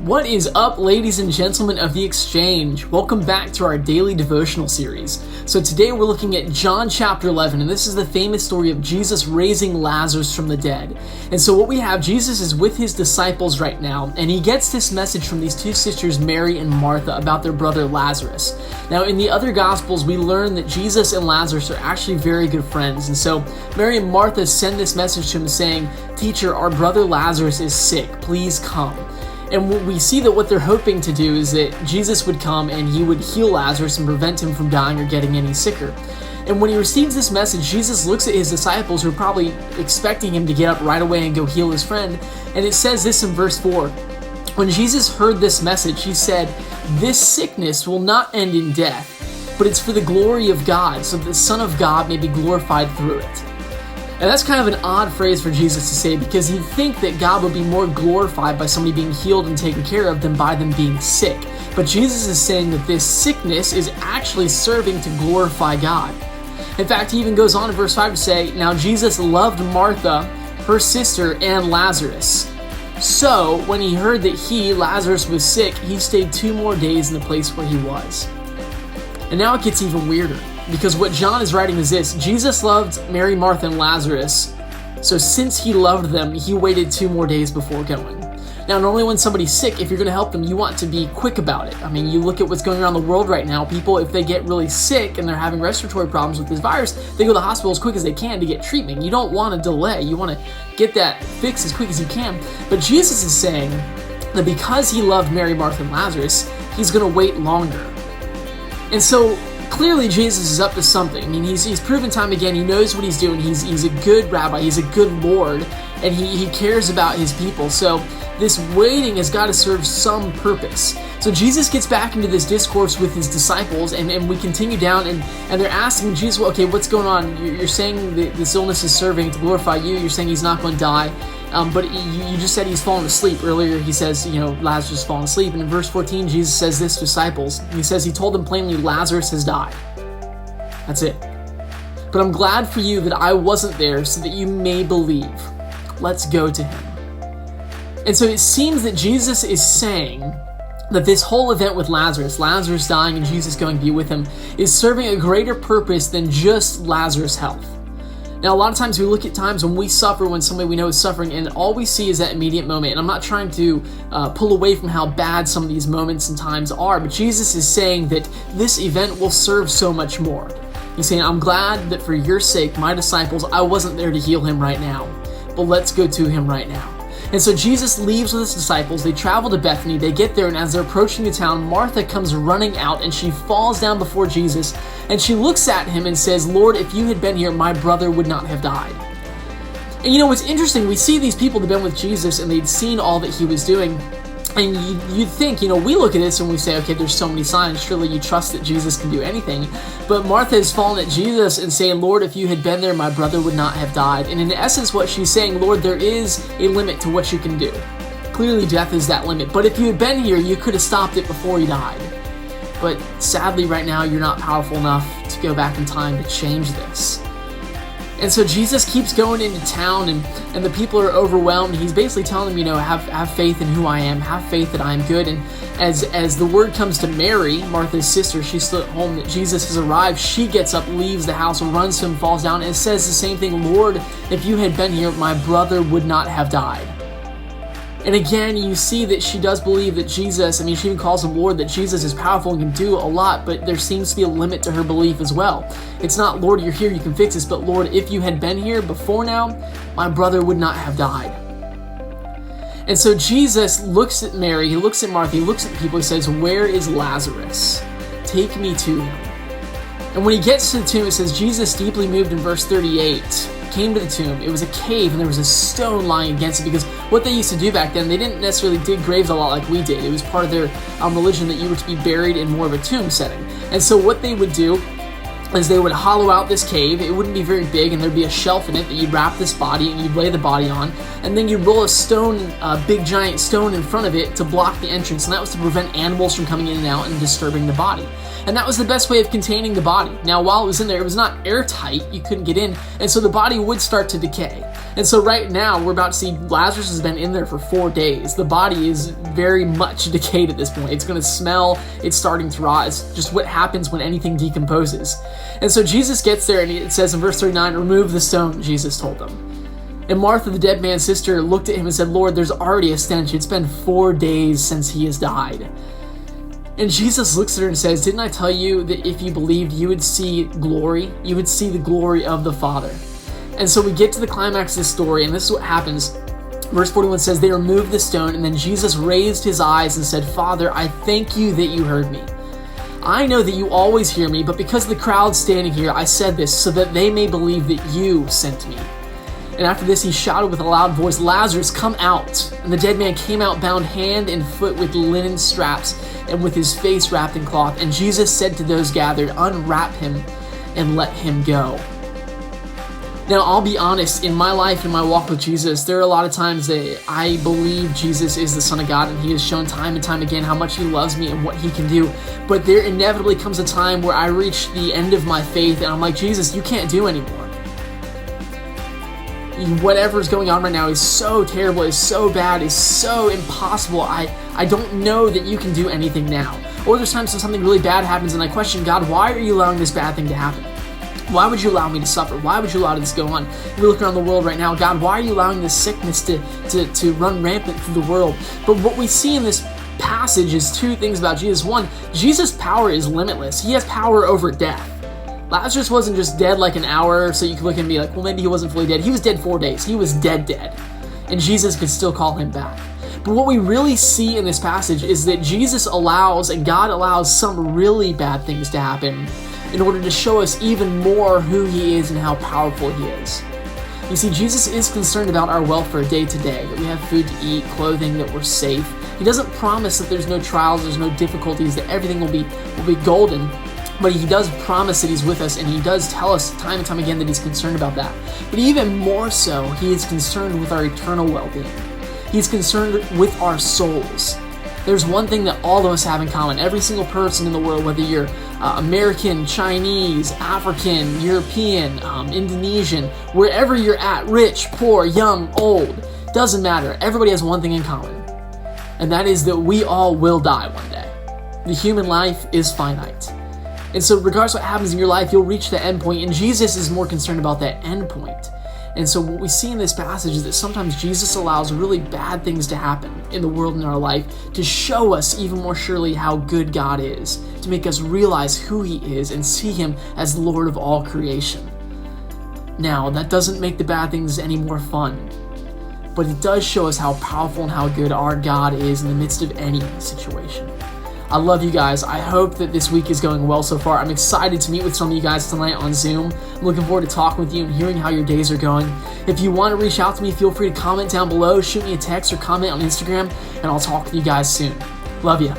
What is up, ladies and gentlemen of the Exchange? Welcome back to our daily devotional series. So today we're looking at John chapter 11, and this is the famous story of Jesus raising Lazarus from the dead. And so what we have, Jesus is with his disciples right now, and he gets this message from these two sisters, Mary and Martha, about their brother Lazarus. Now in the other Gospels, we learn that Jesus and Lazarus are actually very good friends. And so Mary and Martha send this message to him saying, "Teacher, our brother Lazarus is sick. Please come." And we see that what they're hoping to do is that Jesus would come and he would heal Lazarus and prevent him from dying or getting any sicker. And when he receives this message, Jesus looks at his disciples who are probably expecting him to get up right away and go heal his friend. And it says this in verse 4. When Jesus heard this message, he said, "This sickness will not end in death, but it's for the glory of God, so that the Son of God may be glorified through it." And that's kind of an odd phrase for Jesus to say, because you'd think that God would be more glorified by somebody being healed and taken care of than by them being sick. But Jesus is saying that this sickness is actually serving to glorify God. In fact, he even goes on in verse 5 to say, "Now Jesus loved Martha, her sister, and Lazarus. So when he heard that Lazarus, was sick, he stayed 2 more days in the place where he was." And now it gets even weirder, because what John is writing is this: Jesus loved Mary, Martha, and Lazarus, so since he loved them, he waited 2 more days before going. Now, normally when somebody's sick, if you're going to help them, you want to be quick about it. I mean, you look at what's going around the world right now. People, if they get really sick and they're having respiratory problems with this virus, they go to the hospital as quick as they can to get treatment. You don't want to delay. You want to get that fixed as quick as you can. But Jesus is saying that because he loved Mary, Martha, and Lazarus, he's going to wait longer. And so clearly Jesus is up to something. I mean, he's proven time again, he knows what he's doing. He's a good rabbi, he's a good Lord, and he cares about his people. So this waiting has got to serve some purpose. So Jesus gets back into this discourse with his disciples, and we continue down, and they're asking Jesus, well, okay, what's going on? You're saying that this illness is serving to glorify you. You're saying he's not going to die. But you just said he's fallen asleep. Earlier he says, Lazarus has fallen asleep. And in verse 14, Jesus says this to disciples. He says, he told them plainly, Lazarus has died. That's it. But I'm glad for you that I wasn't there so that you may believe. Let's go to him. And so it seems that Jesus is saying that this whole event with Lazarus dying and Jesus going to be with him, is serving a greater purpose than just Lazarus' health. Now, a lot of times we look at times when we suffer, when somebody we know is suffering, and all we see is that immediate moment. And I'm not trying to pull away from how bad some of these moments and times are, but Jesus is saying that this event will serve so much more. He's saying, I'm glad that for your sake, my disciples, I wasn't there to heal him right now, but let's go to him right now. And so Jesus leaves with his disciples. They travel to Bethany. They get there, and as they're approaching the town, Martha comes running out, and she falls down before Jesus, and she looks at him and says, "Lord, if you had been here, my brother would not have died." And what's interesting, we see these people that have been with Jesus, and they'd seen all that he was doing, and you'd think, we look at this and we say, okay, there's so many signs, surely you trust that Jesus can do anything. But Martha has fallen at Jesus and saying, "Lord, if you had been there, my brother would not have died." And in essence, what she's saying, Lord, there is a limit to what you can do. Clearly, death is that limit. But if you had been here, you could have stopped it before he died. But sadly, right now, you're not powerful enough to go back in time to change this. And so Jesus keeps going into town, and the people are overwhelmed. He's basically telling them, have faith in who I am, have faith that I am good. And as the word comes to Mary, Martha's sister, she's still at home, that Jesus has arrived, she gets up, leaves the house, runs to him, falls down, and says the same thing, "Lord, if you had been here, my brother would not have died." And again, you see that she does believe that Jesus, she even calls him Lord, that Jesus is powerful and can do a lot, but there seems to be a limit to her belief as well. It's not, "Lord, you're here, you can fix this," but, "Lord, if you had been here before now, my brother would not have died." And so Jesus looks at Mary, he looks at Martha, he looks at the people, he says, "Where is Lazarus? Take me to him." And when he gets to the tomb, it says, Jesus, deeply moved in verse 38, came to the tomb. It was a cave, and there was a stone lying against it, because what they used to do back then, they didn't necessarily dig graves a lot like we did. It was part of their religion that you were to be buried in more of a tomb setting. And so what they would do is they would hollow out this cave. It wouldn't be very big, and there'd be a shelf in it that you'd wrap this body and you'd lay the body on, and then you'd roll a big giant stone in front of it to block the entrance, and that was to prevent animals from coming in and out and disturbing the body. And that was the best way of containing the body. Now, while it was in there, it was not airtight, you couldn't get in, and so the body would start to decay. And so right now, we're about to see Lazarus has been in there for 4 days. The body is very much decayed at this point. It's going to smell, it's starting to rot. It's just what happens when anything decomposes. And so Jesus gets there, and it says in verse 39, "Remove the stone," Jesus told them. And Martha, the dead man's sister, looked at him and said, "Lord, there's already a stench. It's been 4 days since he has died." And Jesus looks at her and says, "Didn't I tell you that if you believed, you would see glory? You would see the glory of the Father." And so we get to the climax of this story, and this is what happens. Verse 41 says, "They removed the stone, and then Jesus raised his eyes and said, 'Father, I thank you that you heard me. I know that you always hear me, but because of the crowd standing here, I said this so that they may believe that you sent me.' And after this, he shouted with a loud voice, 'Lazarus, come out!' And the dead man came out bound hand and foot with linen straps and with his face wrapped in cloth. And Jesus said to those gathered, 'Unwrap him and let him go.'" Now, I'll be honest, in my life, in my walk with Jesus, there are a lot of times that I believe Jesus is the Son of God, and he has shown time and time again how much he loves me and what he can do. But there inevitably comes a time where I reach the end of my faith, and I'm like, "Jesus, you can't do anymore. Whatever's going on right now is so terrible, is so bad, is so impossible. I don't know that you can do anything now." Or there's times when something really bad happens and I question, "God, why are you allowing this bad thing to happen? Why would you allow me to suffer? Why would you allow this to go on?" We look around the world right now, "God, why are you allowing this sickness to run rampant through the world?" But what we see in this passage is 2 things about Jesus. One, Jesus' power is limitless. He has power over death. Lazarus wasn't just dead like an hour, so you could look and be like, well, maybe he wasn't fully dead. He was dead 4 days. He was dead. And Jesus could still call him back. But what we really see in this passage is that Jesus allows, and God allows, some really bad things to happen in order to show us even more who he is and how powerful he is. You see, Jesus is concerned about our welfare day to day, that we have food to eat, clothing, that we're safe. He doesn't promise that there's no trials, there's no difficulties, that everything will be golden. But he does promise that he's with us, and he does tell us time and time again that he's concerned about that. But even more so, he is concerned with our eternal well-being. He's concerned with our souls. There's one thing that all of us have in common. Every single person in the world, whether you're American, Chinese, African, European, Indonesian, wherever you're at, rich, poor, young, old, doesn't matter. Everybody has one thing in common, and that is that we all will die one day. The human life is finite. And so regardless of what happens in your life, you'll reach the end point, and Jesus is more concerned about that end point. And so what we see in this passage is that sometimes Jesus allows really bad things to happen in the world in our life to show us even more surely how good God is, to make us realize who he is and see him as the Lord of all creation. Now, that doesn't make the bad things any more fun, but it does show us how powerful and how good our God is in the midst of any situation. I love you guys. I hope that this week is going well so far. I'm excited to meet with some of you guys tonight on Zoom. I'm looking forward to talking with you and hearing how your days are going. If you want to reach out to me, feel free to comment down below, shoot me a text or comment on Instagram, and I'll talk with you guys soon. Love you.